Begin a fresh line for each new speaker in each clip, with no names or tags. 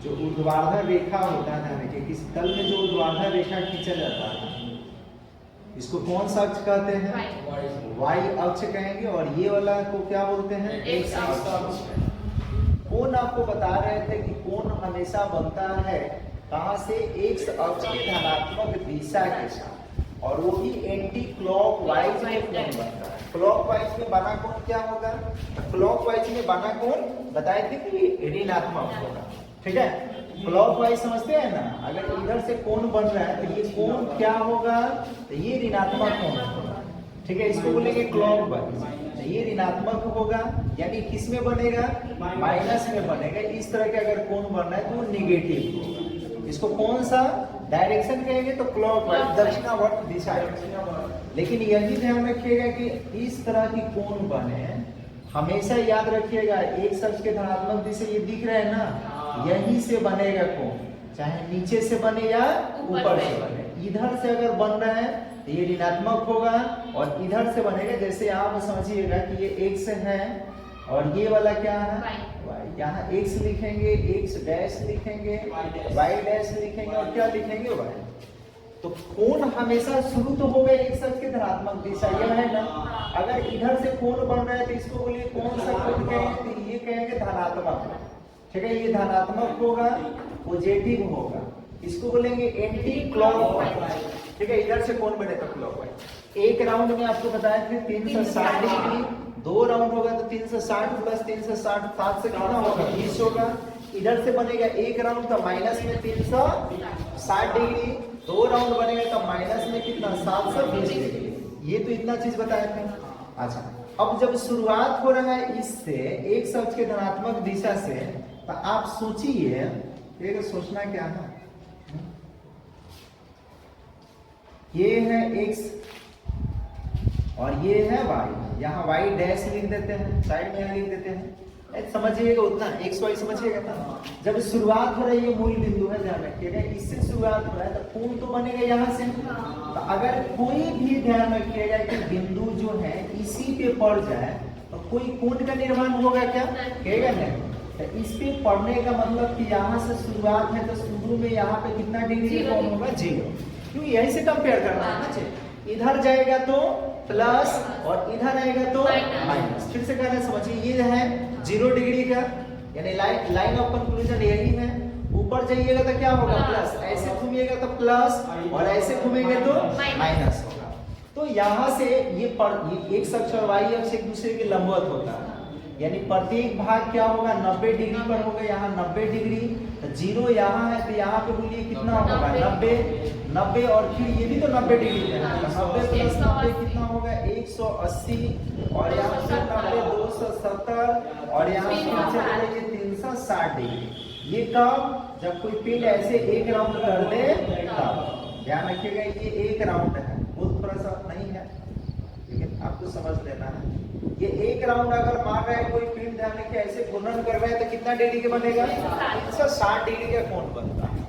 जो ऊर्ध्वाधर रेखा होता है कि किस तल में जो ऊर्ध्वाधर रेखा खींचा जाता है इसको कौन सा अक्ष कहते हैं? वाई अक्ष कहेंगे। और ये वाला को क्या बोलते हैं? एक्स अक्ष। कोण आपको बता रहे थे कि कोण हमेशा बनता है कहां से? एक्स अक्ष की धनात्मक दिशा के साथ, और वो भी एंटी क्लॉकवाइज में कोण बनता है। क्लॉकवाइज में बना कोण क्या होगा? क्लॉकवाइज में बना कोण बताए थे कि ऋणात्मक होगा, ठीक है। क्लॉकवाइज समझते हैं ना, अगर इधर से कोण बन रहा है तो ये कोण क्या होगा? तो ये ऋणात्मक कोण होगा, ठीक है। इसको बोलेंगे क्लॉकवाइज। तो ये ऋणात्मक होगा, यानी किस में बनेगा? माइनस में बनेगा। इस तरह के अगर कोण बन रहा है तो वो निगेटिव होगा। इसको कौन सा डायरेक्शन कहेंगे? तो क्लॉकवाइज, दक्षिणावर्त दिशा। लेकिन यही ध्यान रखिएगा कि इस तरह की कोण बने, हमेशा याद रखिएगा एक शख्स के धनात्मक दिशा ये दिख रहे हैं ना, यहीं से बनेगा कोण, चाहे नीचे से बने या ऊपर से बने। इधर से अगर बन रहा है तो ये ऋणात्मक होगा, और इधर से बनेगा, जैसे आप समझिएगा कि ये एक्स है और ये वाला क्या है? वाई। यहाँ एक्स लिखेंगे, एक्स डैश लिखेंगे, वाई डैश लिखेंगे, और क्या लिखेंगे? वाई। तो कोण हमेशा शुरू तो होगा एक शख्स के धनात्मक दिशा, यह है ना। अगर इधर से कोण बन रहा है तो इसको बोलिए कौन सा कोण कहेंगे? तो ये कहेंगे धनात्मक, ठीक है। ये धनात्मक होगा, पॉजिटिव होगा, इसको बोलेंगे एंटी क्लॉकवाइज, ठीक है। इधर से कोण बने तो क्लॉकवाइज। एक राउंड में आपको बताया थे 360 डिग्री, 2 राउंड होगा तो 360 प्लस 360 7 से कितना होगा? 20 होगा। इधर से बनेगा एक राउंड तो माइनस में 360 डिग्री, 2 राउंड बनेगा तो माइनस में कितना? 720 डिग्री। ये तो इतना चीज बताए थे। अच्छा, अब जब शुरुआत हो रहा है इससे एक शख्स के धनात्मक दिशा से, तो आप सोचिए, एक सोचना क्या है, ये है x और ये है y। यहाँ y डैश लिख देते हैं, साइड में यहाँ लिख देते हैं, समझिएगा उतना, x y समझिएगा ना। जब शुरुआत हो रही है, ये मूल बिंदु है, ध्यान रखिएगा, इससे शुरुआत हो रहा है तो कोण तो बनेगा यहाँ से। तो अगर कोई भी ध्यान रखिएगा कि बिंदु जो है इसी पे पड़ जाए तो कोई कोण का निर्माण होगा क्या? कहेगा नहीं। तो इस पे पढ़ने का मतलब कि यहाँ से शुरुआत है तो शुरू में यहाँ पे कितना डिग्री का कोण होगा? 0। क्यों? यही से कंपेयर करना है। इधर जाएगा तो प्लस और इधर आएगा तो माइनस। फिर से कहना समझिए, ये है 0 डिग्री का, यानी लाइन ऑफ कंक्लूजन यही है। ऊपर जाइएगा तो क्या होगा? प्लस। ऐसे घूमिएगा तो प्लस, और ऐसे घूमेंगे तो माइनस होगा। तो यहाँ से ये एक अक्ष और वाई अक्ष एक दूसरे के लंबवत होता है, यानी प्रत्येक भाग क्या होगा? 90 डिग्री पर होगा। यहाँ 90 डिग्री, तो 0 यहाँ है तो यहाँ पे बोलिए कितना होगा? 90, और फिर ये भी तो 90 डिग्री है, 90 प्लस 90 कितना होगा? 180, और यहाँ से 90 270, और यहाँ से 360 डिग्री। ये कब? जब कोई पिन ऐसे एक राउंड कर दे तब। ध्यान रखिएगा ये एक राउंड है, वो थोड़ा सा नहीं है, लेकिन आपको समझ लेना है। ये एक राउंड अगर मार रहा है कोई पिन, ध्यान रखिए ऐसे घूर्णन कर रहा है तो कितना डिग्री के बनेगा? 360 डिग्री का कोण बनता है।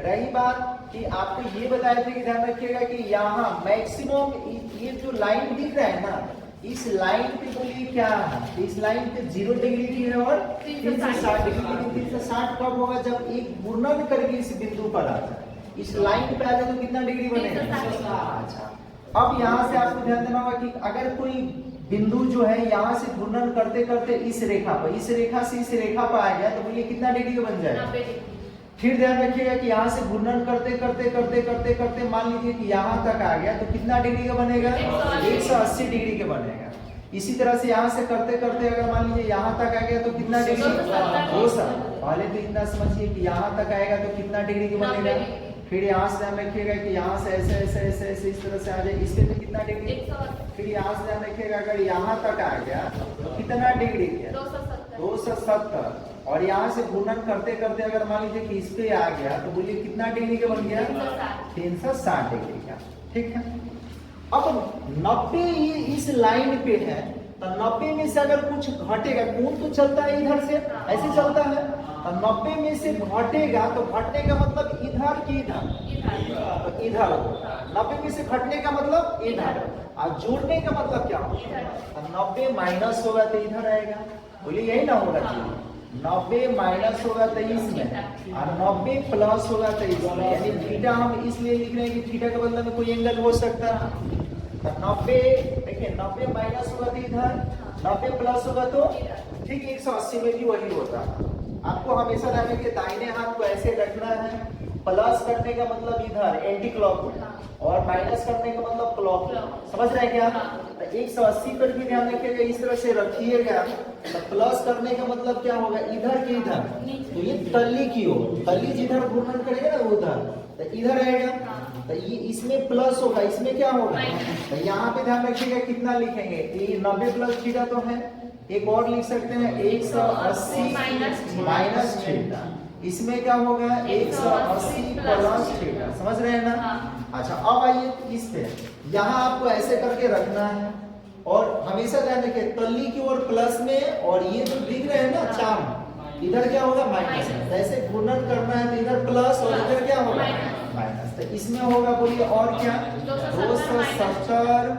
रही बात कि आपको ये बताया था कि ध्यान रखिएगा कि यहाँ मैक्सिमम ये जो लाइन दिख रहा है ना, इस लाइन पे बोलिए क्या है? इस लाइन पे 0 डिग्री की है और 360 डिग्री। 360 कब होगा? जब एक घूर्णन करके इस बिंदु पर आ जाए, इस लाइन पे आ जाए तो कितना डिग्री बनेगा? अच्छा, अब यहाँ से आपको ध्यान देना होगा कि अगर कोई बिंदु जो है यहाँ से घूर्णन करते करते इस रेखा पर, इस रेखा से इस रेखा पर आ गया तो बोलिए कितना डिग्री का बन जाएगा? फिर ध्यान रखिएगा कि यहाँ से घूर्णन करते करते करते करते करते मान लीजिए कि यहाँ तक आ गया तो कितना डिग्री का बनेगा? 180 डिग्री का बनेगा। इसी तरह से यहाँ से करते करते अगर मान लीजिए यहाँ तक आ गया तो कितना डिग्री? 270। पहले तो इतना समझिए कि यहाँ तक आएगा तो कितना डिग्री का बनेगा। फिर यहाँ से ध्यान रखिएगा कि यहाँ से ऐसे ऐसे ऐसे ऐसे इस तरह से आ जाए, इससे तो कितना डिग्री? फिर यहाँ से ध्यान रखिएगा अगर यहाँ तक आ गया तो कितना डिग्री? 270। और यहाँ से घूर्णन करते करते अगर मान लीजिए कि इस पे आ गया तो बोलिए कितना डिग्री का बन गया? 360 डिग्री का, ठीक है। अब 90 इस लाइन पे है तो 90 में से अगर कुछ घटेगा, कोण तो चलता है इधर से, ऐसे चलता है, तो 90 में से घटेगा तो घटने का मतलब इधर की इधर, तो इधर। 90 में से घटने का मतलब इधर, और जोड़ने का मतलब क्या होगा? 90 माइनस होगा तो इधर आएगा, बोलिए यही ना होगा चीज। 90 माइनस होगा 23 में और 90 प्लस होगा 23 में, यानी थीटा हम इसलिए लिख रहे हैं कि थीटा के बदले में कोई एंगल हो सकता है। तो 90 देखिए 90 माइनस होगा तो इधर, 90 प्लस होगा तो ठीक 180 में भी वही होता है। आपको हमेशा ध्यान रखिए दाहिने हाथ को ऐसे रखना है, प्लस करने का मतलब इधर एंटी क्लॉक और माइनस करने का मतलब क्लॉक, समझ रहे हैं क्या? तो 180 पर भी ध्यान रखिएगा, इस तरह से रखिएगा। तो प्लस करने का मतलब क्या होगा, इधर के इधर, तो ये तल्ली की ओर, तल्ली जिधर घूर्णन करेगा ना उधर, तो इधर आएगा। तो ये इसमें प्लस होगा, इसमें क्या होगा, तो यहाँ पे ध्यान रखिएगा कितना लिखेंगे, ये 90 प्लस थीटा तो है, एक और लिख सकते हैं 180 माइनस थीटा, इसमें क्या होगा 180 प्लस थीटा, समझ रहे हैं ना? अच्छा अब आइए इस पे, यहाँ आपको ऐसे करके रखना है और हमेशा ध्यान रखिए तल्ली की ओर प्लस में, और ये जो दिख रहे हैं ना चाम, इधर क्या होगा माइनस, ऐसे घूर्णन करना है तो इधर प्लस और इधर क्या होगा माइनस। तो इसमें होगा बोलिए और क्या 270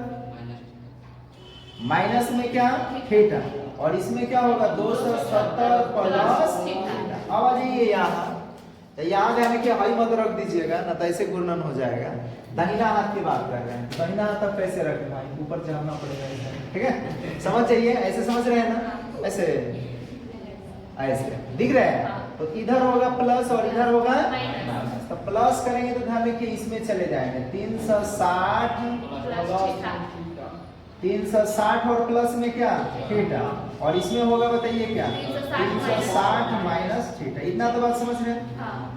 माइनस में क्या थीटा, और इसमें क्या होगा 270 प्लस थीटा। अब आ जाइए यहाँ, तो यहाँ ध्यान रखिए हाई मत रख दीजिएगा ना तो ऐसे घूर्णन हो जाएगा। दाहिना हाथ की बात कर रहे हैं, दाहिना हाथ तब कैसे रखें भाई, ऊपर चढ़ना पड़ेगा, ठीक है? समझ जाइए, ऐसे समझ रहे हैं ना, ऐसे ऐसे दिख रहा है। तो इधर होगा प्लस और इधर होगा माइनस, तो प्लस करेंगे तो ध्यान रखिए इसमें चले जाएंगे 360 और प्लस में क्या थीटा, और इसमें होगा बताइए क्या 360 माइनस थीटा। इतना तो बात समझ रहे हैं?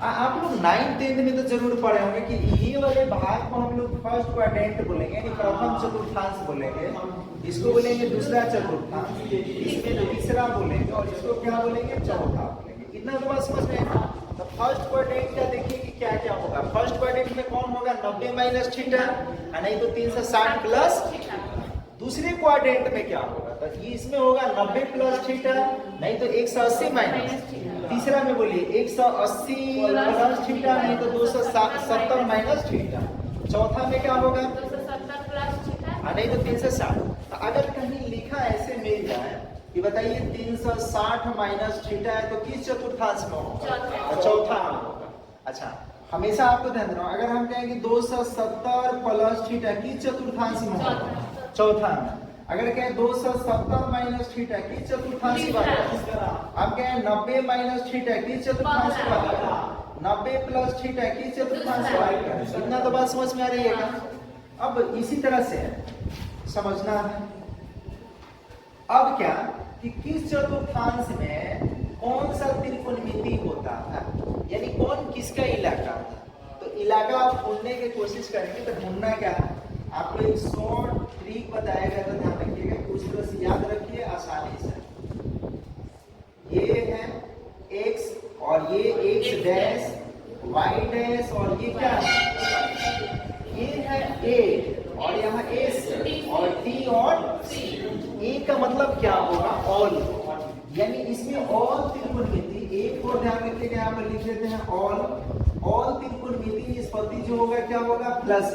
आप लोग 9th 10th में तो जरूर पढ़े होंगे कि ये वाले भाग को हम लोग फर्स्ट क्वाड्रेंट बोलेंगे, यानी प्रथम चतुर्थांश बोलेंगे, इसको बोलेंगे दूसरा चतुर्थांश, इसमें तीसरा बोलेंगे और इसको क्या बोलेंगे चौथा बोलेंगे। इतना तो बात समझ रहे हैं? तो फर्स्ट क्वाड्रेंट का देखिए कि क्या क्या होगा। फर्स्ट क्वाड्रेंट में कौन होगा 90 माइनस थीटा, नहीं तो 360 प्लस। दूसरे क्वाड्रेंट में क्या होगा, तो ये इसमें होगा 90 प्लस थीटा, नहीं तो 180 माइनस। तीसरा में बोलिए 180 प्लस थीटा, नहीं तो 270 माइनस थीटा। चौथा में क्या होगा
270 प्लस थीटा,
नहीं तो 360। तो अगर कहीं लिखा ऐसे मिल जाए कि बताइए 360 माइनस थीटा है तो किस चतुर्थांश में होगा, चौथा में होगा। अच्छा हमेशा आपको ध्यान देना, अगर हम कहें कि 270 प्लस थीटा किस चतुर्थांश में होगा, चौथा में। अगर कहें 270 माइनस थीटा किस चतुर्थांश में होगा, अब कहें 90 माइनस थीटा किस चतुर्थांश में होगा, 90 प्लस थीटा किस चतुर्थांश में होगा। इतना तो बात समझ में आ रही है क्या? अब इसी तरह से समझना है अब क्या कि किस चतुर्थांश में कौन सा त्रिकोणमिति होता है, यानी कौन किसका इलाका है। तो इलाका आप ढूंढने की कोशिश करेंगे तो ढूंढना क्या है, आपको एक शॉर्ट ट्रिक बताया गया, तो ध्यान रखिएगा, उस तरह से याद रखिए आसानी से। ये है x और ये x डैश, y डैश, और ये क्या है, ये है a और यहाँ s और t और c। a का मतलब क्या होगा ऑल, यानी इसमें ऑल त्रिकोणमिति, एक और ध्यान रखिएगा यहाँ पर लिख देते हैं ऑल त्रिकोणमिति निष्पत्ति जो होगा क्या होगा प्लस,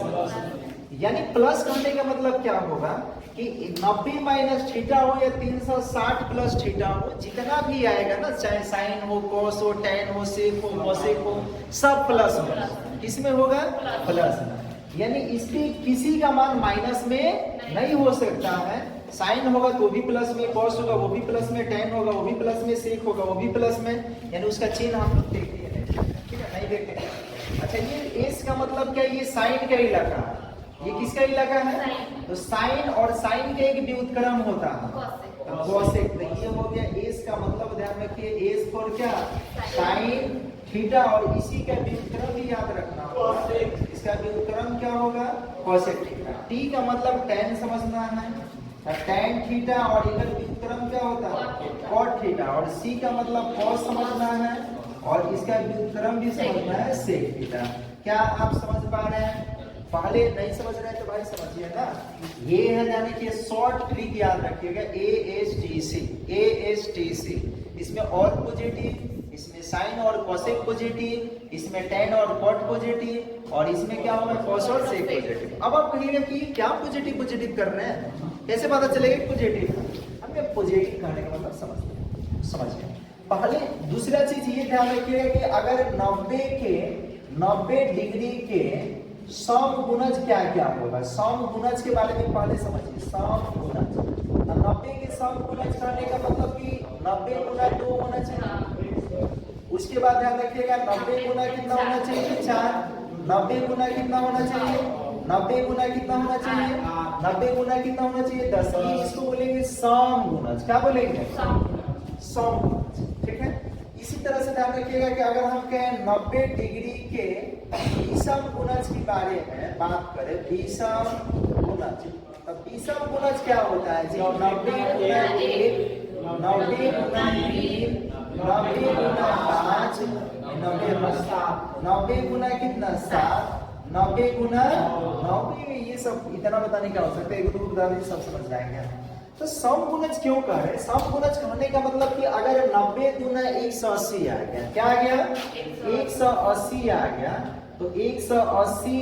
यानी प्लस करने का मतलब क्या होगा कि 90 माइनस थीटा हो या 360 प्लस थीटा हो, जितना भी आएगा ना, चाहे साइन हो, कॉस हो, टैन हो, सेक हो, कॉसेक हो, सब प्लस हो। किसमें होगा प्लस, यानी इसके किसी का मान माइनस में नहीं हो सकता है। साइन होगा तो भी प्लस में, कॉस होगा वो भी प्लस में, टैन होगा वो भी प्लस में, सेक होगा वो भी प्लस में, यानी उसका चिन्ह हम लोग देखते हैं, ठीक है, नहीं देखते हैं। अच्छा ये एस का मतलब क्या, ये साइन का इलाका है, ये किसका इलाका है, तो साइन और साइन के एक व्युत्क्रम होता है कॉसेक। तो ये हो गया एस का मतलब, ध्यान रखिए एस फॉर क्या साइन थीटा, और इसी का व्युत्क्रम भी याद रखना होगा, इसका व्युत्क्रम क्या होगा कॉसेक थीटा। टी का मतलब टैन समझना है, टैन थीटा, और इधर व्युत्क्रम क्या होता है कॉट थीटा, और सी का मतलब कॉस समझना है, और इसका व्युत्क्रम भी समझना है सेक थीटा। क्या आप समझ पा रहे हैं? पहले नहीं समझ रहे तो भाई समझिए ना, ये है यानी कि शॉर्ट ट्रिक याद रखिएगा, ASTC। इसमें और पॉजिटिव, इसमें साइन और कॉसेक पॉजिटिव, इसमें टैन और कॉट पॉजिटिव, और इसमें क्या होगा कॉस और सेक पॉजिटिव। अब आप कहिएगा कि क्या पॉजिटिव कर रहे हैं, कैसे पता चलेगा पॉजिटिव, हमें पॉजिटिव कहने का मतलब समझिए। पहले दूसरा चीज ये ध्यान रखिएगा कि अगर 90 डिग्री के सम गुणज क्या क्या होगा। सम गुणज के बारे में पहले समझिए। सम गुणज 90 के सम गुणज करने का मतलब कि 90 गुना 2 होना चाहिए। उसके बाद ध्यान रखिएगा 90 गुना कितना होना चाहिए 4। 90 गुना कितना होना चाहिए 90 गुना कितना होना चाहिए 90 गुना कितना होना चाहिए 10। इसको बोलेंगे सम गुणज। क्या बोलेंगे सम गुणज। ठीक है। इसी तरह से ध्यान रखिएगा कि अगर हम कहें 90 डिग्री के विषम गुणज के बारे में बात करें विषम गुणज, तो विषम गुणज क्या होता है जी 90 गुना 1 90 गुना 3 90 गुना 5 90 गुना कितना 7 90 गुना 90 ये सब इतना बताने का हो सकता है। एक दो बता दीजिए सब समझ जाएंगे। तो सम गुणज क्यों कह रहे हैं? सम गुणज कहने का मतलब कि अगर 90 गुना 180 आ गया, क्या आ गया 180 आ गया, तो 180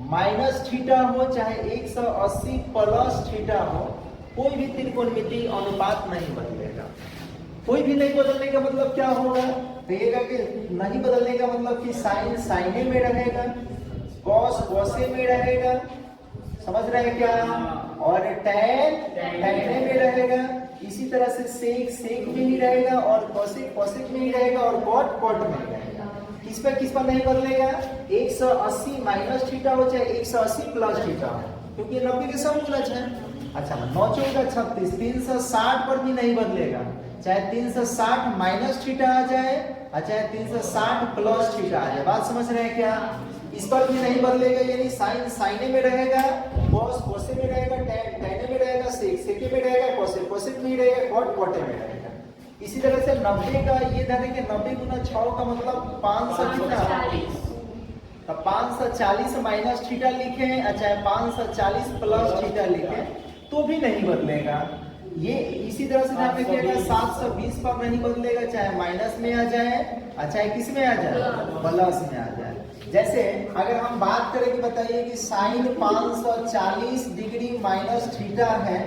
माइनस थीटा हो चाहे 180 प्लस थीटा हो, कोई भी त्रिकोणमिति अनुपात नहीं बदलेगा। कोई भी नहीं बदलने का मतलब क्या होगा, कहिएगा कि नहीं बदलने का मतलब कि साइन साइने में रहेगा, कॉस कॉसे में रहेगा, समझ रहे हैं क्या, और टैन टैने में रहेगा। इसी तरह से सेक सेक में ही रहेगा, और कॉसेक कॉसेक में ही रहेगा, और कॉट कॉट में ही रहेगा। किस पर नहीं बदलेगा 180 माइनस थीटा हो चाहे 180 प्लस थीटा हो, क्योंकि 90 के सम गुणज है। अच्छा 9 चौका 36 360 पर भी नहीं बदलेगा, चाहे 360 माइनस थीटा आ जाए और चाहे 360 प्लस थीटा आ जाए। बात समझ रहे हैं क्या? इस पर भी नहीं बदलेगा, यानी साइन साइने में रहेगा, कॉस कोसे में रहेगा, टैन टैने में रहेगा, सेक सेके में रहेगा, कोसेक कोसेक में रहेगा, कॉट कॉटे में रहेगा। इसी तरह से 90 का ये ध्यान रखिए 90 गुना 6 का मतलब 540, तो 540 माइनस थीटा लिखे चाहे 540 प्लस थीटा लिखे तो भी नहीं बदलेगा। ये इसी तरह से ध्यान रखिएगा 720 पर नहीं बदलेगा, चाहे माइनस में आ जाए और चाहे किस में आ जाए प्लस में आ जाए। जैसे अगर हम बात करें कि बताइए कि साइन 540 डिग्री माइनस थीटा है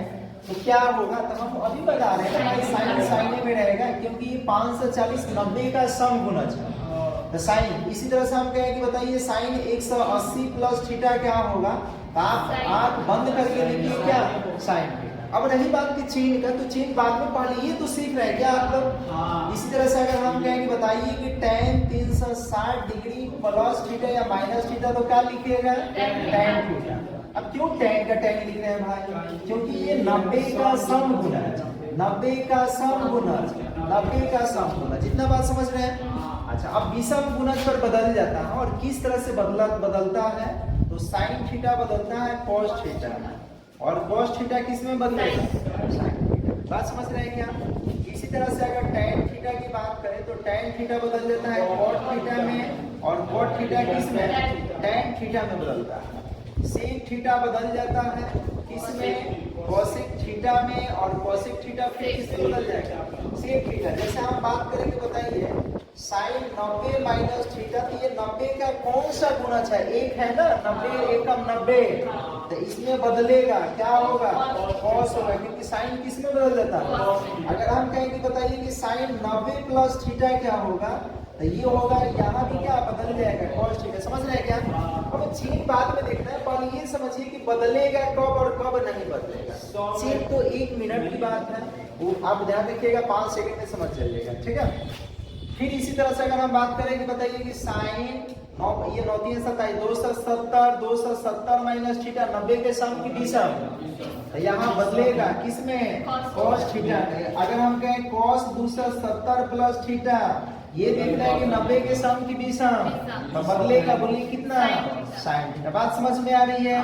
तो क्या होगा, तो हम अभी बता रहे हैं साइन साइने में रहेगा, क्योंकि 540 90 का सम गुणज है तो साइन। इसी तरह से हम कहें कि बताइए साइन 180 प्लस थीटा क्या होगा, तो आप बंद करके लिखिए क्या साइन। अब रही बात की चीन का, तो चीन बाद में पढ़ ये तो सीख रहे हैं क्या आप लोग। इसी तरह से अगर हम कहें कि बताइए कि tan 360 डिग्री प्लस थीटा या माइनस थीटा, तो क्या लिखिएगा tan थीटा। अब क्यों tan का tan लिख रहे हैं भाई, क्योंकि ये 90 का सम गुणज, 90 का सम गुणज, 90 का सम गुणज, जितना बात समझ रहे हैं। अच्छा अब विषम गुणज पर बदल जाता है, और किस तरह से बदलता है, तो साइन थीटा बदलता है कॉस थीटा में, और cos थीटा किस में बदलेगा बात समझ रहे हैं क्या। इसी तरह से अगर tan थीटा की बात करें तो tan थीटा बदल जाता है cot थीटा में, और cot थीटा किस में tan थीटा में बदलता है। sec थीटा बदल जाता है किस में cosec थीटा में, और cosec थीटा फिर किस में बदल जाएगा sec थीटा। जैसे हम बात करेंगे बताइए साइन 90 माइनस थीटा, तो ये 90 का कौन सा गुणज है, एक है ना 90 एकम 90, तो इसमें बदलेगा क्या होगा cos होगा, क्योंकि साइन किस में बदल जाता है। अगर हम कहें कि बताइए कि साइन 90 प्लस थीटा क्या होगा, तो ये होगा यहाँ भी क्या बदल जाएगा cos थीटा। समझ रहे हैं क्या। अब चीन बाद में देखना है, पहले ये समझिए कि बदलेगा कब और कब नहीं बदलेगा। चीन तो 1 मिनट की बात है, वो आप ध्यान रखिएगा 5 सेकंड में समझ जाइएगा, ठीक है। फिर इसी तरह से अगर हम बात करें कि बताइए कि साइन ये 9 3 27 270 माइनस थीटा 90 के सम की दिशा, तो यहाँ बदलेगा किसमें cos थीटा में। अगर हम कहें cos 270 प्लस थीटा, ये देखना है कि 90 के सम की दिशा, तो बदलेगा बोलिए कितना साइन थीटा। बात समझ में आ रही है।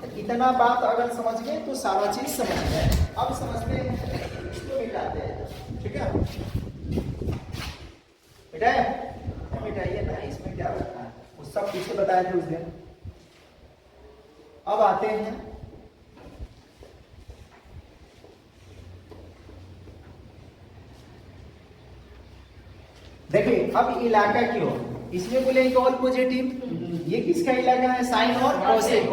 तो इतना बात अगर समझ गए तो सारा चीज समझ गए। अब समझते हैं, इसको मिटाते हैं, ठीक है। मिटाइए ना, इसमें क्या रखा है वो सब पीछे बताया थे उस दिन। अब आते हैं देखिए, अब इलाका क्यों, इसमें बोले एक और पॉजिटिव, ये किसका इलाका है साइन और कोसेक,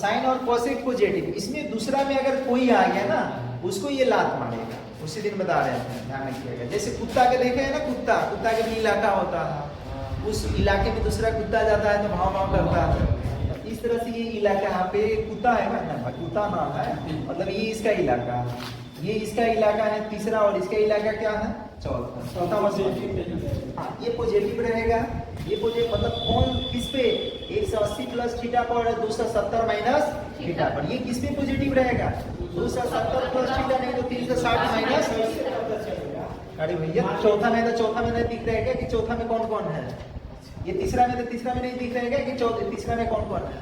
साइन और कोसेक पॉजिटिव। इसमें दूसरा में अगर कोई आ गया ना उसको ये लात मारेगा, उसी दिन बता रहे थे, ध्यान रखिएगा। जैसे कुत्ता के देखे हैं ना, कुत्ता के भी इलाका होता है, उस इलाके में दूसरा कुत्ता जाता है तो भाव भाव करता है। इस तरह से ये इलाका यहाँ पे कुत्ता है ना, कुत्ता नाम है, मतलब ये इसका इलाका है, ये इसका इलाका है तीसरा, और इसका इलाका क्या है चौथा। हाँ, ये पॉजिटिव रहेगा, ये पॉजिटिव मतलब कौन किस पे 180 प्लस थीटा पर 270 माइनस थीटा पर, ये किस पे पॉजिटिव रहेगा 270 प्लस थीटा, नहीं तो 360 माइनस। अरे भैया चौथा में नहीं दिख रहेगा कि चौथा में कौन कौन है, ये तीसरा में नहीं दिख रहेगा कि तीसरा में कौन कौन है,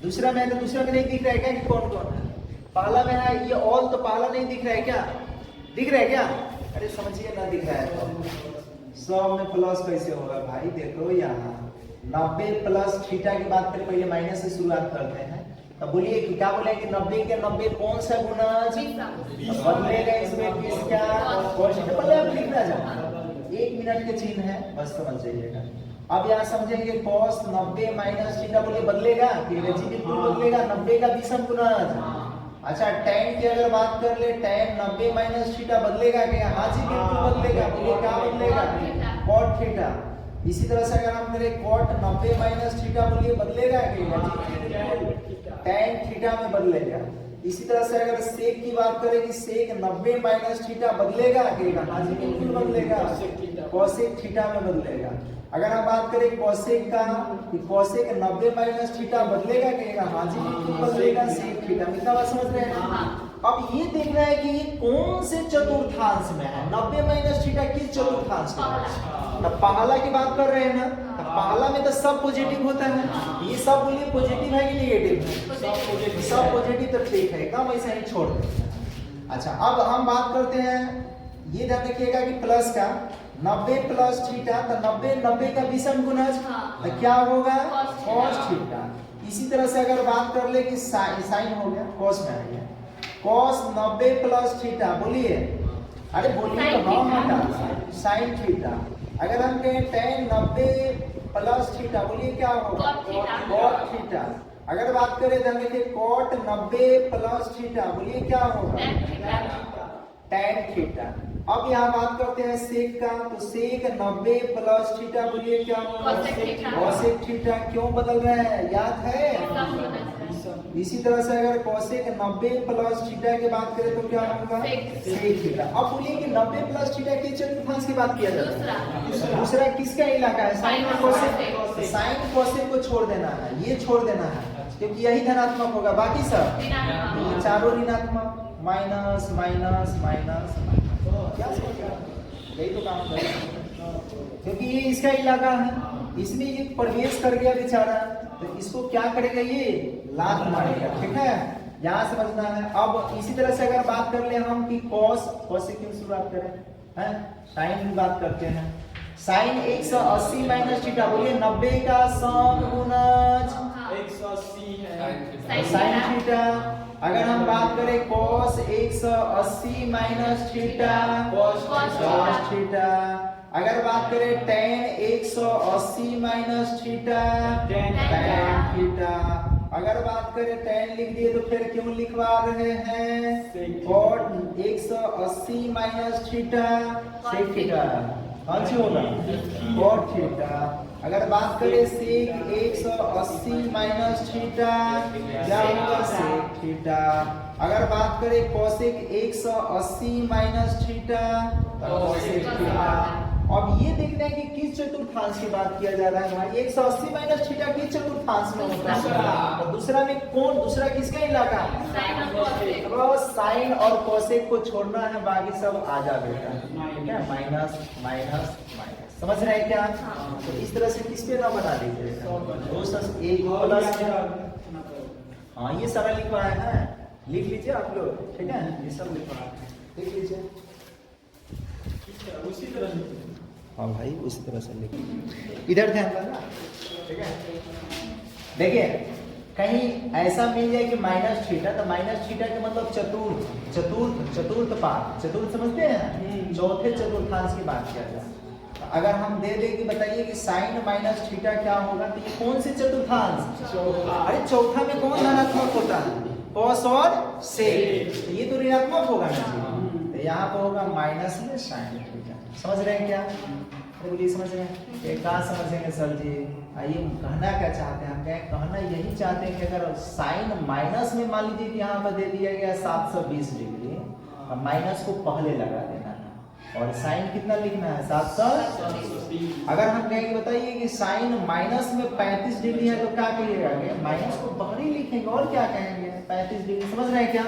दूसरा में तो दूसरा में नहीं दिख रहेगा कि कौन कौन है, पहला में है ये ऑल, तो पहला नहीं दिख रहा है क्या, दिख रहा है क्या, अरे समझिए ना दिख रहा है तो 100 में प्लस कैसे होगा भाई, देखो यहाँ 90 प्लस थीटा की बात करें, पहले माइनस से शुरुआत करते हैं, तो बोलिए कि क्या बोले कि 90 के 90 कौन सा गुना बदलेगा इसमें किसका, पहले आप लिखना जाना, 1 मिनट के चिन्ह है, बस समझ जाइएगा। अब यहाँ समझेंगे cos 90 माइनस थीटा, बोलिए बदलेगा कि बिल्कुल बदलेगा, 90 का विषम गुना। अच्छा tan की अगर बात कर ले, tan 90 माइनस थीटा बदलेगा क्या, हाँ जी बिल्कुल बदलेगा, बोलिए क्या बदलेगा cot थीटा। इसी तरह से अगर हम करें cot 90 माइनस थीटा, बोलिए बदलेगा क्या, tan थीटा में बदलेगा। इसी तरह से अगर sec की बात करें कि sec 90 माइनस थीटा बदलेगा क्या, हाँ जी बिल्कुल बदलेगा, cosec थीटा में बदलेगा। अगर हम बात करें cosec का कि cosec 90 माइनस थीटा बदलेगा क्या, हाँ जी बिल्कुल बदलेगा sec थीटा। इतना बात समझ रहे हैं। अब ये देखना है कि ये कौन से चतुर्थांश में है, 90 माइनस थीटा किस चतुर्थांश में है, तब पहला की बात कर रहे हैं ना, तो पहला में तो सब पॉजिटिव होता है, ये सब बोलिए पॉजिटिव है कि नेगेटिव है, सब पॉजिटिव तो ठीक है, कम ऐसे ही छोड़ देते हैं। अच्छा अब हम बात करते हैं, ये ध्यान रखिएगा कि प्लस का 90 प्लस थीटा, तो 90 का विषम गुणज, तो क्या होगा cos थीटा। इसी तरह से अगर बात कर ले कि साइन हो गया, cos में आ गया, cos 90 प्लस थीटा, बोलिए अरे बोलिए तो हाँ मत, साइन थीटा। अगर हम कहें tan 90 प्लस थीटा, बोलिए क्या होगा cot थीटा। अगर बात करें तो हम लिखे cot 90 प्लस थीटा, बोलिए क्या होगा tan थीटा। अब यहाँ बात करते हैं sec का, तो sec 90 प्लस थीटा, बोलिए क्या होगा cosec थीटा। क्यों बदल रहे हैं याद है। इसी तरह से अगर cosec 90 प्लस थीटा की बात करें तो क्या होगा sec थीटा। अब बोलिए कि 90 प्लस थीटा के चतुर्थांश की बात किया जाता है, दूसरा किसका इलाका है, साइन और cosec। साइन cosec को छोड़ देना है, ये छोड़ देना है, क्योंकि यही धनात्मक होगा, बाकी सब ये चारों ऋणात्मक, माइनस माइनस माइनस, क्या यही तो काम कर, क्योंकि ये इसका इलाका है, इसमें ये प्रवेश कर गया बेचारा, तो इसको क्या करेगा, ये लात मारेगा, ठीक है, यहाँ समझना है। अब इसी तरह से अगर बात कर ले हम कि cos से क्यों शुरुआत करें, हैं साइन की बात करते हैं, साइन 180 माइनस थीटा, बोलिए 90 का समगुणज
180 है
साइन थीटा। अगर हम बात करें cos 180 minus theta, cos theta. अगर बात करें tan 180 minus theta, tan theta. अगर बात करें tan लिख दिए तो फिर क्यों लिखवा रहे हैं cot 180 minus theta, sec theta, अच्छा होगा cot थीटा। अगर बात करें sec 180 माइनस थीटा, क्या होगा sec थीटा। अगर बात करें cosec 180 minus theta, cosec theta. अब ये देखना है कि किस चतुर्थांश की बात किया जा रहा है भाई, 180 माइनस थीटा किस चतुर्थांश में होता है, और दूसरा में कौन, दूसरा किसका इलाका, साइन और cosec को छोड़ना है, बाकी सब आ जाएगा, ठीक है, माइनस माइनस माइनस, समझ रहे हैं क्या। तो इस तरह से किस पे ना बना लीजिए, एक प्लस, हाँ ये सारा लिखवाया है, लिख लीजिए आप लोग, ठीक है, ये सब लिखवाया है, लिख लीजिए
उसी तरह।
हाँ भाई उसी तरह से लिखिए, इधर ध्यान देना, ठीक है। देखिए कहीं ऐसा मिल जाए कि माइनस थीटा, तो माइनस थीटा के मतलब चतुर्थ चतुर्थ चतुर्थ पाद, चतुर्थ समझते हैं, चौथे चतुर्थांश की बात किया जाए। अगर हम दे दे कि बताइए कि साइन माइनस थीटा क्या होगा, तो ये कौन से चतुर्थांश, अरे चौथा में कौन धनात्मक होता है, cos और sec, ये तो ऋणात्मक होगा ना, तो यहाँ पर होगा माइनस में साइन थीटा। समझ रहे हैं क्या? अरे बोलिए समझ रहे हैं? ये कहाँ समझेंगे सर जी? आइए कहना क्या चाहते हैं हम? क्या कहना यही चाहते हैं कि अगर साइन माइनस में मान लीजिए कि यहाँ पर दे दिया गया 720 डिग्री, अब माइनस को पहले लगा देना है और साइन कितना लिखना है 720। अगर हम कहेंगे बताइए कि साइन माइनस में 35 डिग्री है तो क्या कहिएगा? माइनस को बाहर ही लिखेंगे और क्या कहेंगे 35 डिग्री। समझ रहे हैं क्या?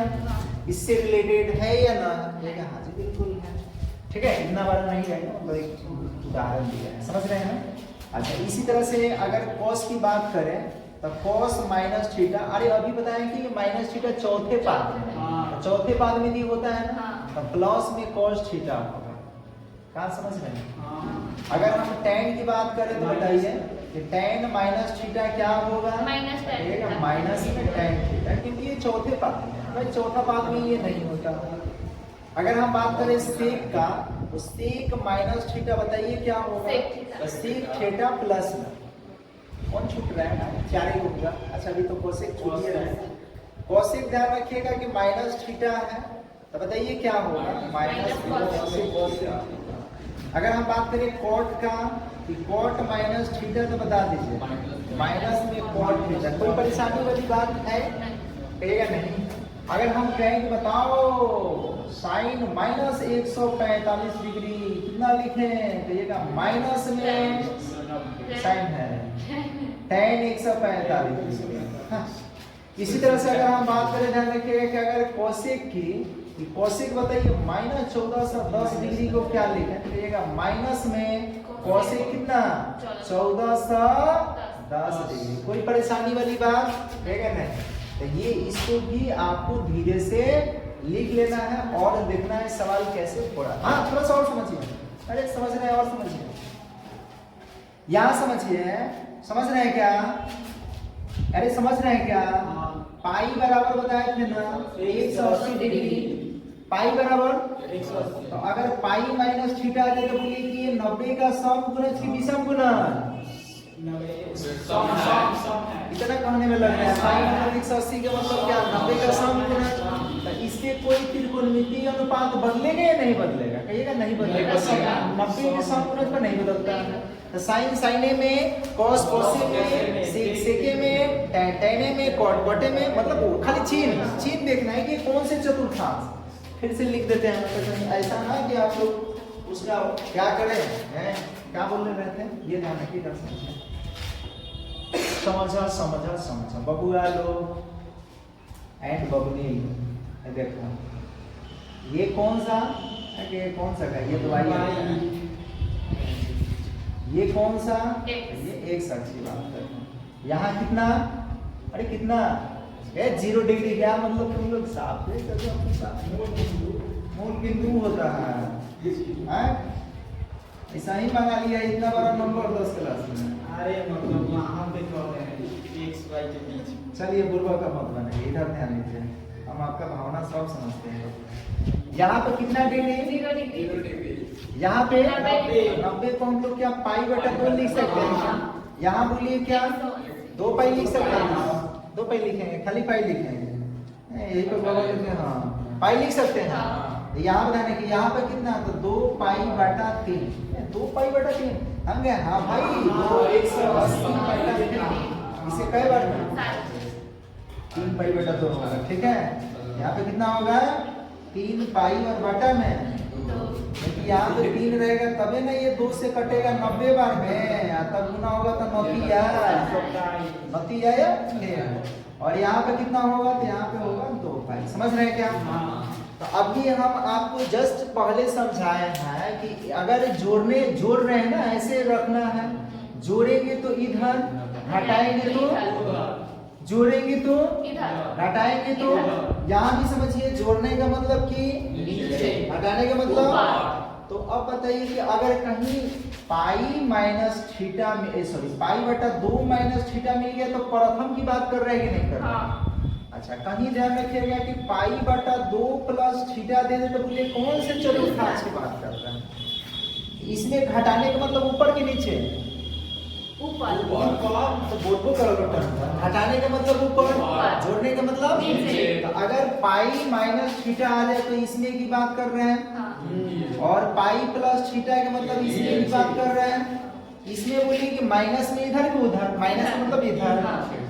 इससे रिलेटेड है या ना? हाँ जी बिल्कुल है। ठीक है, इतना बार नहीं रहेगा, मतलब एक उदाहरण दिया है। समझ रहे हैं? अच्छा, इसी तरह से अगर कॉस की बात करें तो कॉस माइनस थीटा, अरे अभी बताएं कि माइनस थीटा चौथे पाद में, चौथे पाद में भी होता है ना, तो प्लस में कॉस थीटा होगा। कहाँ समझ रहे हैं? अगर हम tan की बात करें तो बताइए कि tan माइनस थीटा क्या होगा? माइनस में tan थीटा, क्योंकि ये चौथे पाद में है, भाई चौथा पाद में ये नहीं होता। अगर हम बात करें सेक का तो सेक माइनस थीटा बताइए क्या होगा? सेक थीटा प्लस में कौन छूट रहा है? 4 ही होगा। अच्छा अभी तो कोसेक छूट ही रहा है। कोसेक ध्यान रखिएगा कि माइनस थीटा है तो बताइए क्या होगा? माइनस। अगर हम बात करें कॉट का कि कॉट माइनस थीटा तो बता दीजिए माइनस में कॉट थीटा। कोई परेशानी वाली बात है? कहिएगा नहीं। अगर हम कहें कि बताओ साइन माइनस 145 डिग्री कितना लिखें? कहिएगा माइनस में साइन है tan 145 डिग्री। हाँ। इसी तरह से अगर हम बात करें ध्यान रखिएगा कि अगर कोसेक की कोसेक बताइए माइनस 1410 डिग्री को क्या लिखें? कहिएगा माइनस में कोसेक कितना 1410 डिग्री। कोई परेशानी वाली बात कहेगा नहीं। तो ये इसको भी आपको धीरे से लिख लेना है और देखना है सवाल कैसे थोड़ा। हाँ थोड़ा सा और समझिए। अरे समझ रहे हैं और समझिए, यहाँ समझिए, समझ रहे हैं क्या? अरे समझ रहे हैं क्या? पाई बराबर बताए थे ना 180 डिग्री, पाई बराबर 180। तो अगर पाई माइनस थीटा आ जाए तो बोलिए कि ये 90 का सम गुणज की विषम गुणज। इतना कहने में लग रहा है पाई मतलब 180 का मतलब क्या 90 का सम गुणज। तो इससे कोई त्रिकोणमितीय अनुपात बदलेगा या नहीं बदलेगा? कहिएगा नहीं बदलेगा। 90 के सम गुणज पर नहीं बदलता। तो साइन साइने में, कॉस कोसे में, सेक सेके में, टैने में, कॉट कॉटे में, मतलब खाली चिन्ह देखना है कि कौन से चतुर्थांश। फिर से लिख देते हैं, तो ऐसा ना कि आप लोग उसका क्या करें हैं, क्या बोलने रहते हैं, ये ध्यान रखिएगा। समझा बबुआ लोग एंड बबुनी। देखो ये कौन सा का ये दवाई, ये कौन सा? ये एक साक्षी बात करते हैं। यहाँ कितना? अरे कितना? 0 डिग्री। क्या मतलब? तुम लोग साफ मूल बिंदु होता है। ऐसा ही मंगा लिया इतना बड़ा नंबर 10 क्लास में।
अरे मतलब यहाँ पे कहते हैं x y के बीच।
चलिए बुर्बा का मत बने, इधर ध्यान दीजिए, हम आपका भावना सब समझते हैं। यहाँ पे कितना डिग्री?
0 डिग्री।
यहाँ पे 90 को हम लोग क्या पाई बटा 2 लिख सकते हैं? यहाँ बोलिए क्या 2 पाई लिख सकते हैं? 2 पाई लिखेंगे, खाली पाई लिखेंगे, यही तो बगल में। हाँ पाई लिख सकते हैं। यहाँ बताने की यहाँ पे कितना? तो 2 पाई बटा 3। 2 पाई बटा 3 हम गए। हाँ भाई 180 बटा 3। इसे कई बार 3 पाई बटा 2 होगा। ठीक है, यहाँ पे कितना होगा? 3 पाई और बटा में, क्योंकि यहाँ पे 3 रहेगा तबे ना ये 2 से कटेगा 90 बार में, तब गुना होगा तो 90 आया। और यहाँ पे कितना होगा? तो यहाँ पे होगा 2 पाई। समझ रहे हैं क्या? तो अभी हम आपको जस्ट पहले समझाए हैं कि अगर जोड़ रहे हैं ना, ऐसे रखना है। जोड़ेंगे तो इधर, हटाएंगे तो जोड़ेंगे तो हटाएंगे तो। यहाँ भी समझिए, जोड़ने का मतलब कि हटाने का मतलब। तो अब बताइए कि अगर कहीं पाई माइनस थीटा में, सॉरी पाई बटा 2 माइनस थीटा मिल गया तो प्रथम की बात कर रहे हैं कि नहीं कर रहे? अच्छा कहीं ध्यान रखिएगा कि पाई बटा 2 प्लस थीटा दे दे तो बोलिए कौन से चतुर्थांश की बात कर रहे हैं? इसमें घटाने का मतलब ऊपर के नीचे? ऊपर। तो बोलबो करो घटाने का मतलब ऊपर, जोड़ने का मतलब
नीचे।
तो अगर पाई माइनस थीटा आ जाए तो इसमें की बात कर रहे हैं,
हाँ।
और पाई प्लस थीटा का मतलब इसमें की बात कर रहे हैं। इसमें बोलिए कि माइनस में इधर को उधर, माइनस का मतलब इधर,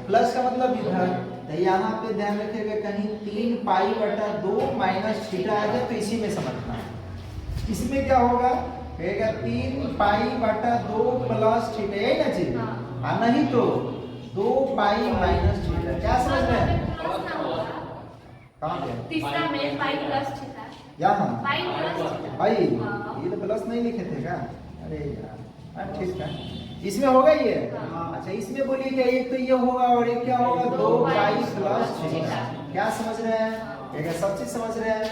प्लस का मतलब इधर। तो यहाँ पे ध्यान रखिएगा कहीं 3 पाई बटा 2 माइनस थीटा आ जाए तो इसी में समझना है। इसमें क्या होगा, कहेगा 3 पाई बटा 2 प्लस थीटा, यही ना चीज, हाँ नहीं तो 2 पाई माइनस थीटा। क्या समझ रहे हैं? कहाँ पे?
तीसरा में पाई प्लस थीटा।
यहाँ
पाई प्लस थीटा।
भाई
हाँ।
ये तो प्लस नहीं लिखे थे क्या? अरे यार, हाँ ठीक है, इसमें होगा ये।
हाँ।
अच्छा इसमें बोलिए क्या, एक तो ये होगा और एक क्या होगा, 2 पाई प्लस थीटा। क्या समझ रहे हैं? ठीक है, सब चीज समझ रहे हैं,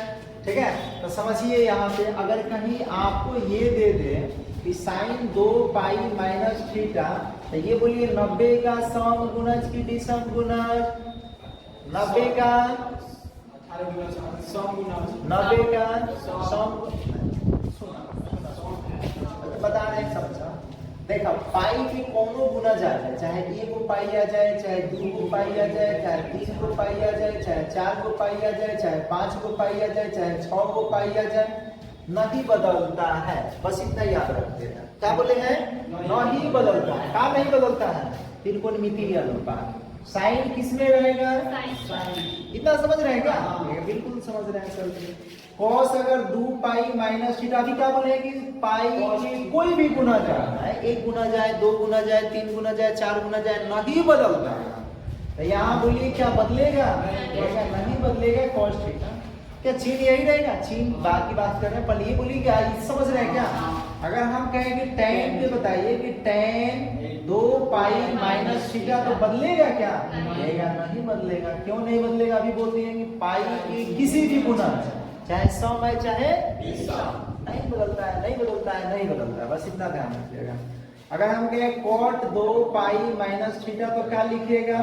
ठीक है। तो समझिए यहाँ पे अगर कहीं आपको ये दे दे कि साइन 2 पाई माइनस थीटा, तो ये बोलिए 90 का सम गुणज की विषम गुणज, 90 का 90 का सम, बता रहे हैं समझा। देखा पाई की कोनो गुणज आ जाए, चाहे 1 को पाई आ जाए, चाहे 2 को पाई आ जाए, चाहे 3 को पाई आ जाए, चाहे 4 को पाई आ जाए, चाहे 5 को पाई आ जाए, चाहे 6 को पाई आ जाए, नहीं बदलता है। बस इतना याद रख देना। क्या बोले हैं? नहीं बदलता है। क्या नहीं बदलता है? त्रिकोणमितीय अनुपात। साइन किस में रहेगा? इतना समझ रहे हैं क्या? बिल्कुल समझ रहे हैं सर। कॉस अगर 2 पाई माइनस थीटा, अभी क्या बोले कि पाई की कोई भी गुना जाए, 1 गुना जाए, 2 गुना जाए, 3 गुना जाए, 4 गुना जाए, नहीं बदलता है। तो यहाँ बोलिए क्या बदलेगा? नहीं बदलेगा कॉस थीटा। क्या चिन्ह यही रहेगा? चिन्ह बात की बात कर रहे हैं, पर ये बोलिए क्या समझ रहे हैं क्या? अगर हम कहें कि tan पे बताइए कि tan 2 पाई माइनस थीटा, तो बदलेगा क्या? बदलेगा नहीं बदलेगा। क्यों नहीं बदलेगा? अभी बोल दिए कि पाई की किसी भी गुना, चाहे सम है चाहे नहीं बदलता है, नहीं बदलता है, नहीं बदलता है। बस इतना ध्यान रखिएगा। अगर हम कहें cot 2 पाई माइनस थीटा, तो क्या लिखिएगा?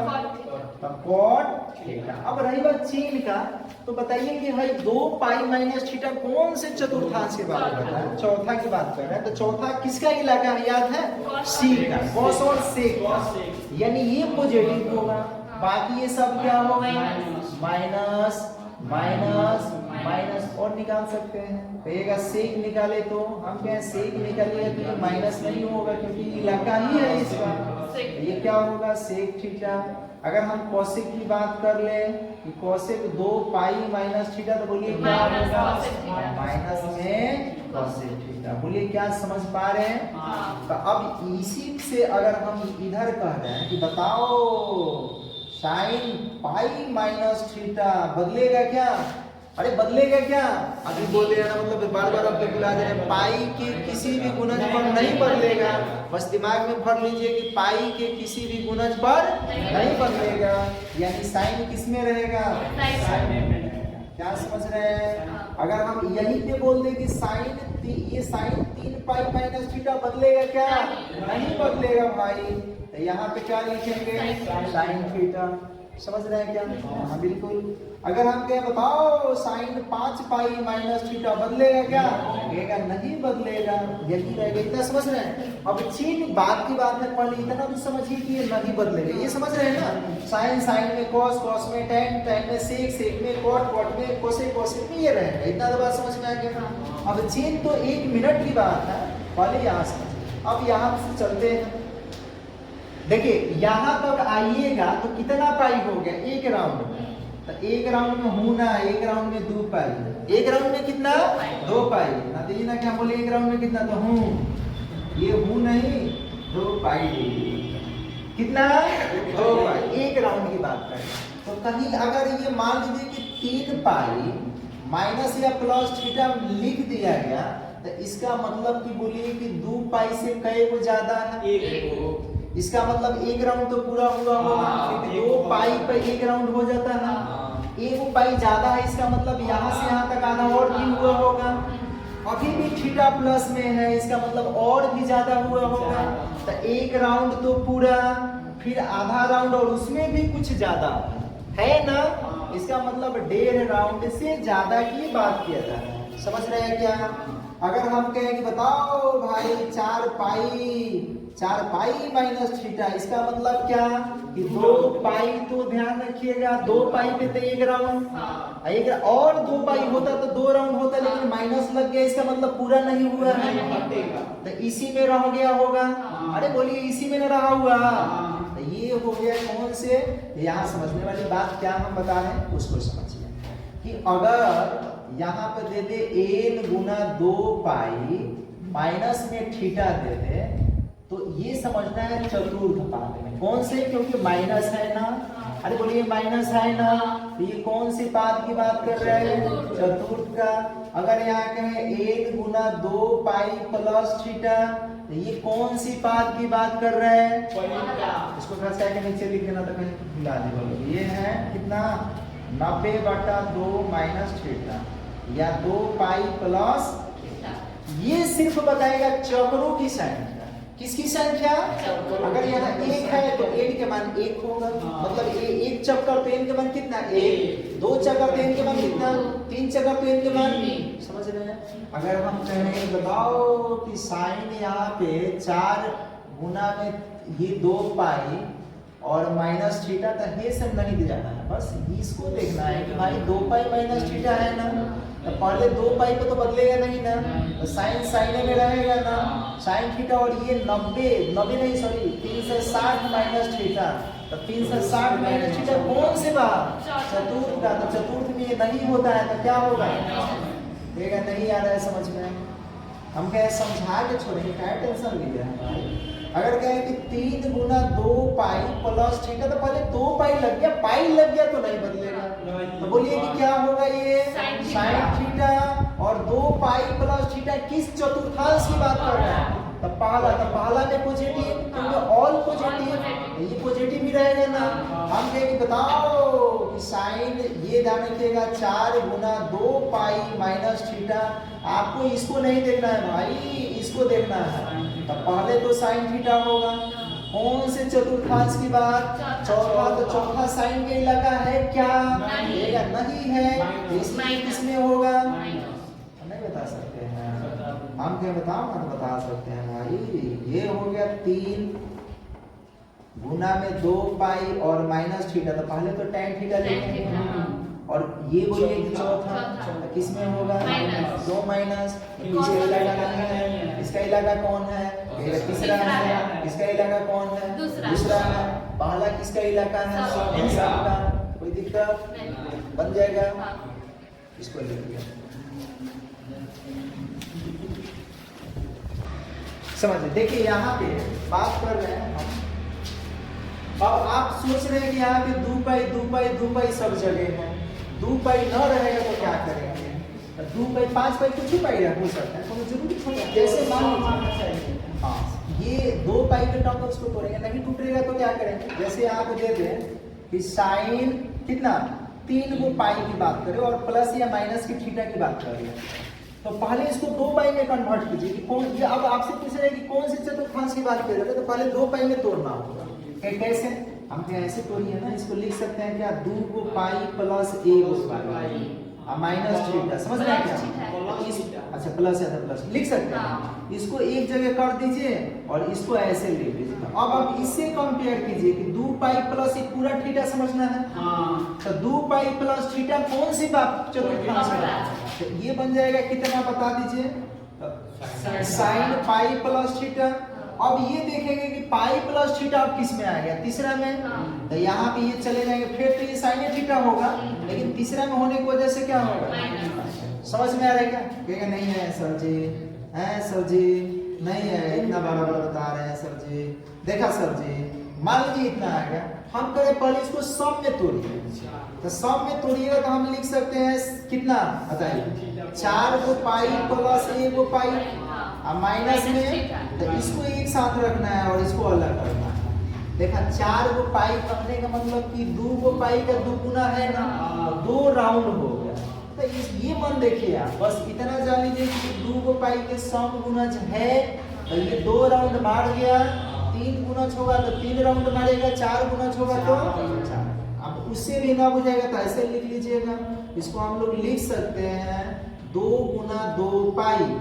तो cot थीटा। अब रही बात चिन्ह का, तो बताइए कि भाई 2 पाई माइनस थीटा कौन से चतुर्थांश की बात कर रहा है? चौथा की बात कर रहा है। तो चौथा किसका इलाका है याद है? सी का, cos और sec का, यानी ये पॉजिटिव होगा, बाकी ये सब क्या होगा? Minus minus minus. और निकाल सकते हैं, कहिएगा सेक निकाले तो हम क्या सेक निकालिए तो ये माइनस नहीं होगा क्योंकि इलाका ही है इसका। ये क्या होगा? Sec theta. अगर हम कोसेक की बात कर ले कि कोसेक 2 पाई माइनस थीटा, तो बोलिए क्या होगा? माइनस में कोसेक थीटा। बोलिए क्या समझ पा रहे हैं? तो अब इसी से अगर हम इधर कह रहे हैं कि बताओ साइन पाई माइनस थीटा बदलेगा क्या? अरे बदलेगा क्या? अभी बोल रहे हैं ना, मतलब बार बार आपको बुला दे रहे हैं, पाई के किसी भी गुणज पर नहीं बदलेगा। बस दिमाग में भर लीजिए कि पाई के किसी भी गुणज पर नहीं बदलेगा, यानी साइन किस में रहेगा? साइन में। क्या समझ रहे हैं? अगर हम यहीं पे बोल दें कि साइन ये साइन 3 पाई माइनस थीटा बदलेगा क्या? नहीं बदलेगा भाई। तो यहाँ पे क्या लिखेंगे? Sine theta. समझ रहे हैं क्या? हाँ बिल्कुल। अगर हम कहें बताओ साइन 5 पाई माइनस थीटा बदलेगा क्या? कहेगा नहीं बदलेगा, यही रहेगा। इतना समझ रहे हैं? अब चिन्ह बात की बात है, पहले इतना तो समझिए कि ये नहीं बदलेगा। ये समझ रहे हैं ना? साइन साइन में, कॉस कॉस में, tan tan में, सेक सेक में, कॉट कॉट में, कोसेक कोसेक में, ये रहेगा। इतना तो बात समझ में आ गया। अब चिन्ह तो 1 मिनट की बात है, पहले यहाँ समझिए। अब यहाँ से चलते हैं। देखिए यहाँ तक आइएगा तो कितना पाई हो गया? 1 राउंड में। तो 1 राउंड में हूं ना, 1 राउंड में 2 पाई, 1 राउंड में कितना? 2 पाई ना। दीजिए ना, क्या बोले 1 राउंड में कितना? तो हूं, ये हूं नहीं, 2 पाई कितना? 2 पाई। 1 राउंड की बात करें तो कहीं अगर ये मान लीजिए कि 3 पाई माइनस या प्लस थीटा लिख दिया गया, तो इसका मतलब कि बोलिए कि 2 पाई से कई को ज्यादा है? 1। इसका मतलब 1 राउंड तो पूरा हुआ होगा, क्योंकि 2 पाई पर 1 राउंड हो जाता है। 1 पाई ज्यादा है, इसका मतलब यहाँ से यहाँ तक आना और भी हुआ होगा। अभी भी थीटा प्लस में है, इसका मतलब और भी ज्यादा हुआ होगा। तो 1 राउंड तो पूरा, फिर आधा राउंड और उसमें भी कुछ ज्यादा है ना? इसका मतलब 1.5 राउंड से ज्यादा की बात किया जा रहा है। समझ रहे हैं क्या? अगर हम कहें कि बताओ भाई 4 पाई 4 पाई माइनस थीटा। इसका मतलब क्या कि 2 पाई, तो ध्यान रखिएगा 2 पाई पे तो एक राउंड, एक और 2 पाई होता तो 2 राउंड होता, लेकिन माइनस लग गया, इसका मतलब पूरा नहीं हुआ है, तो इसी में रह गया होगा। अरे बोलिए इसी में न रहा हुआ, तो ये हो गया कौन से। यहाँ समझने वाली बात क्या हम बता रहे हैं उसको समझिए कि अगर यहाँ पे दे दे n गुना 2 पाई माइनस में थीटा दे दे, तो ये समझना है चतुर्थ पाद में। कौन से, क्योंकि माइनस है ना। अरे बोलिए माइनस है ना, तो ये कौन सी पाद की बात कर रहे हैं, चतुर्थ का। अगर यहाँ कहें 1 गुना 2 पाई प्लस थीटा, तो ये कौन सी पाद की बात कर रहे हैं, इसको थोड़ा सा नीचे लिख देना तो कहीं भुला दे। ये है कितना 90/2 माइनस थीटा या 2 पाई प्लस, ये सिर्फ बताएगा चक्रों की संख्या। किसकी संख्या, अगर यहाँ 1 है तो n के मान 1 होगा, मतलब ये 1 चक्कर तो n के मान कितना 1, 2 चक्कर तो n के मान कितना 3 चक्कर तो n के मान, समझ रहे हैं। अगर हम कहें बताओ कि साइन यहाँ पे 4 गुना में ये 2 पाई और माइनस थीटा, तो ये सब नहीं दे जाना है, बस इसको देखना है कि भाई 2 पाई माइनस थीटा है ना, तो पहले 2 पाई पे तो बदलेगा नहीं ना, तो साइन साइने में रहेगा ना, साइन थीटा। और ये 90 नहीं सॉरी 360 माइनस थीटा, तो 360 माइनस थीटा कौन से बात, चतुर्थ का। तो चतुर्थ में ये नहीं होता है तो क्या होगा, देखा नहीं आ रहा है समझ में, हम कहे समझा के छोड़ेंगे, क्या टेंशन लीजिए हमारे। अगर कहें कि 3 गुना 2 पाई प्लस थीटा, तो पहले 2 पाई लग गया, पाई लग गया तो नहीं बदलेगा, तो बोलिए कि क्या होगा ये साइन थीटा। और 2 पाई प्लस थीटा किस चतुर्थांश की बात कर रहे हैं, तो पहला में पॉजिटिव, क्योंकि ऑल पॉजिटिव, ये पॉजिटिव ही रहेगा ना। हम कहेंगे बताओ कि साइन, ये ध्यान रखिएगा 4 गुना 2 पाई माइनस थीटा, आपको इसको नहीं देखना है भाई, इसको देखना है। तो पहले तो साइन थीटा होगा, कौन से चतुर्थांश की बात, चौथा, तो चौथा साइन के इलाका है क्या, नहीं है, इसलिए किसमें होगा, नहीं बता सकते हैं हम, क्या बताओ ना, तो बता सकते हैं भाई। ये हो गया 3 गुना में 2 पाई और माइनस थीटा, तो पहले तो tan थीटा लेंगे, और ये बोलिए कि चौथा, तो किसमें होगा 2 माइनस, इसका इलाका नहीं है, इसका इलाका कौन है, तीसरा है, इसका इलाका कौन है, दूसरा है, पहला किसका इलाका है, सबका, कोई दिक्कत बन जाएगा, इसको लिख दिया। समझिए, देखिए यहाँ पे बात कर रहे हैं हम। अब आप सोच रहे हैं कि यहाँ पे 2 पाई सब जगह है, 2 पाई न रहेगा तो क्या करेंगे, 2 पाई 5 पाई कुछ ही पाई हो सकता है, तो जरूरी थोड़ा, जैसे मान चाहिए हाँ, ये 2 पाई के टर्म उसको तोड़ेंगे, नहीं टूटेगा तो क्या करेंगे, जैसे आप दे दें कि साइन कितना 3 को पाई की बात करें और प्लस या माइनस की थीटा की बात करें, तो पहले इसको 2 पाई में कन्वर्ट कीजिए कि कौन, ये अब आपसे पूछ रहे हैं कि कौन से चतुर्थांश की बात कर रहे हैं, तो पहले 2 पाई में तोड़ना होगा। कैसे, हम ऐसे तोड़िए ना, इसको लिख सकते हैं क्या 2 को pi plus 1 pi minus theta, समझ रहे हैं क्या, अच्छा प्लस है तो प्लस लिख सकते हैं, इसको एक जगह कर दीजिए और इसको ऐसे लिख दीजिए। अब आप इससे कंपेयर कीजिए कि 2 पाई प्लस एक पूरा थीटा समझना है, तो 2 पाई प्लस थीटा कौन सी बात चतुर्थांश है, तो ये बन जाएगा कितना बता दीजिए, साइन पाई प्लस थीटा। अब ये देखेंगे कि पाई प्लस थीटा अब किस में आ गया, तीसरा में, तो यहाँ पे ये चले जाएंगे, फिर तो ये साइन थीटा होगा, लेकिन तीसरा में होने की वजह से क्या होगा, समझ में आ रहा है क्या, कहेगा नहीं है सर जी, है सर जी, नहीं है, इतना बड़ा बता रहे हैं सर जी, देखा सर जी, मान लीजिए इतना आ गया, हम करें पहले इसको सम में तोड़िए, तो सम में तोड़िएगा तो हम लिख सकते हैं कितना बताइए, 4 को पाई प्लस 1 पाई माइनस में, तो इसको एक साथ रखना है और इसको अलग करना है। देखा 4 को पाई करने का मतलब कि 2 को पाई का 2 गुना है ना, 2 राउंड हो गया, तो ये मन देखिए आप, बस इतना जान लीजिए कि 2 को पाई के सम गुणज है, तो ये 2 राउंड मार गया, 3 गुणज होगा तो 3 राउंड मारेगा, 4 गुणज होगा तो 4। अब उससे भी ना बुझाएगा तो ऐसे लिख लीजिएगा, इसको हम लोग लिख सकते हैं 2 गुना 2 pi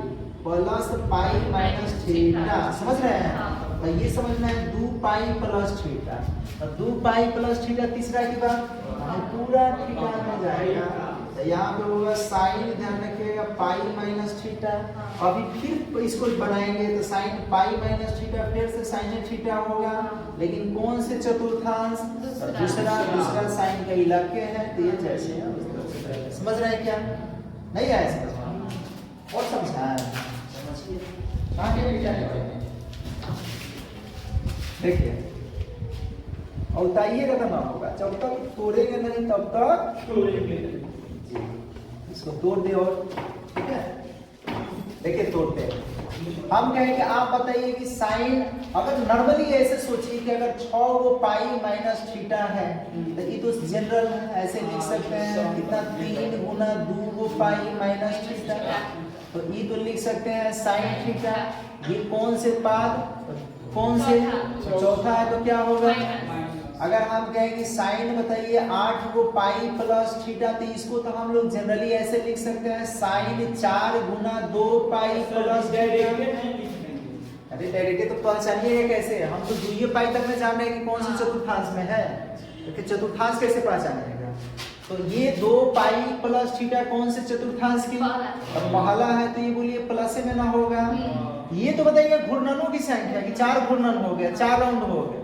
plus pi minus theta, समझ रहे हैं, तो ये समझना है 2 पाई प्लस थीटा, और 2 पाई प्लस थीटा तीसरा की बात पूरा थीटा में जाएगा, तो यहाँ पे होगा साइन, ध्यान रखिएगा पाई माइनस थीटा। अभी फिर इसको बनाएंगे तो साइन पाई माइनस थीटा फिर से साइन थीटा होगा, लेकिन कौन से चतुर्थांश, दूसरा साइन का इलाके है, तो ये जैसे है समझ रहे हैं क्या? नहीं आया समझ और समझा है? देखिए और उताइएगा तो ना होगा, जब तक तोड़ेंगे नहीं तब तक इसको तोड़ दे। और ठीक है देखिए तोड़ते हैं हम कहेंगे, आप बताइए कि साइन, अगर नॉर्मली ऐसे सोचिए कि अगर 6 वो पाई माइनस थीटा है तो ये तो जनरल है, ऐसे लिख सकते हैं कितना 3 गुना 2 वो पाई माइनस थीटा, तो ये तो लिख सकते हैं साइन थीटा। ये कौन से पाद, कौन से चौथा है, तो क्या होगा? अगर हम कहें कि साइन बताइए 8 को पाई प्लस थीटा, तो इसको तो हम लोग जनरली ऐसे लिख सकते हैं साइन 4 गुना 2 पाई प्लस थीटा। अरे डायरेक्ट तो पहचानिएगा कैसे, हम तो 2 पाई तक में जान रहे हैं कि कौन से चतुर्थांश में है, तो चतुर्थांश कैसे पहचानिएगा? तो ये 2 पाई प्लस थीटा कौन से चतुर्थांश की? पहला है, तो ये बोलिए प्लस में ना होगा। ये तो बताइए घूर्णनों की संख्या कि 4 घूर्णन हो गया, 4 राउंड हो गया,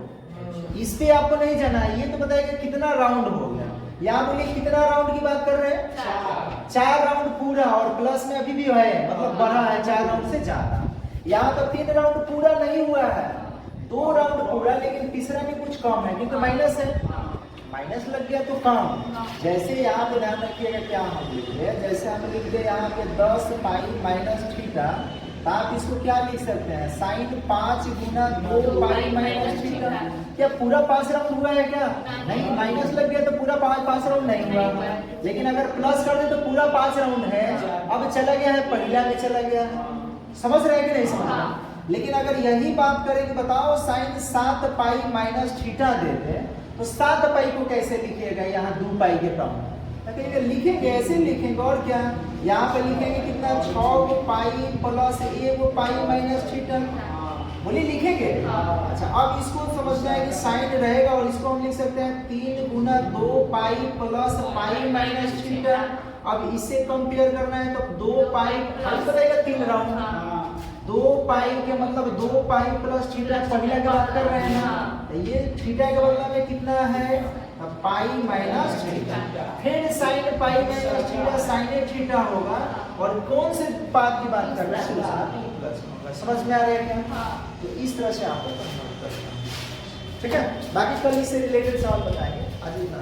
इस पे आपको नहीं जाना है, ये तो बताइएगा कितना राउंड हो गया। यहाँ बोलिए कितना राउंड की बात कर रहे हैं? 4 राउंड पूरा, और प्लस में अभी भी है, मतलब बढ़ा है 4 राउंड से ज्यादा। यहाँ तो 3 राउंड पूरा नहीं हुआ है, 2 राउंड पूरा, लेकिन तीसरा में कुछ कम है क्योंकि माइनस है, माइनस लग गया तो कम। जैसे यहाँ पे ध्यान रखिएगा क्या हम लिख रहे, जैसे हम लिख रहे यहाँ पे 10 पाई माइनस थीटा, आप इसको क्या लिख सकते हैं साइन 5 गुना 2 पाई माइनस थीटा। क्या पूरा 5 राउंड हुआ है क्या? नहीं, माइनस लग गया तो पूरा 5 राउंड नहीं हुआ, लेकिन अगर प्लस कर दे तो पूरा 5 राउंड है। अब चला गया है पहला में चला गया, समझ रहे हैं कि नहीं समझ रहे? लेकिन अगर यही बात करें कि बताओ साइन 7 पाई माइनस थीटा दे दे, तो 7 पाई को कैसे लिखिएगा? यहाँ 2 पाई के टर्म लिखेंगे, ऐसे लिखेंगे और क्या, यहाँ पे लिखेंगे कितना 6 pi plus 1 pi minus theta, बोलिए लिखेंगे। अच्छा अब इसको समझना है कि साइन रहेगा, और इसको हम लिख सकते हैं 3 गुना 2 pi plus pi minus theta. अब इससे कंपेयर करना है तो 2 पाई बताएगा 3 राउंड, 2 पाई के मतलब 2 पाई प्लस थीटा, पहला की बात कर रहे हैं ना, तो ये थीटा के बदला में कितना है पाई माइनस थीटा, फिर sine pi minus theta sine theta होगा। और कौन से पाद की बात कर रहे हैं? समझ में आ रहा है क्या? तो इस तरह से आप ठीक है, बाकी कल इससे रिलेटेड सवाल बताएंगे। आज इतना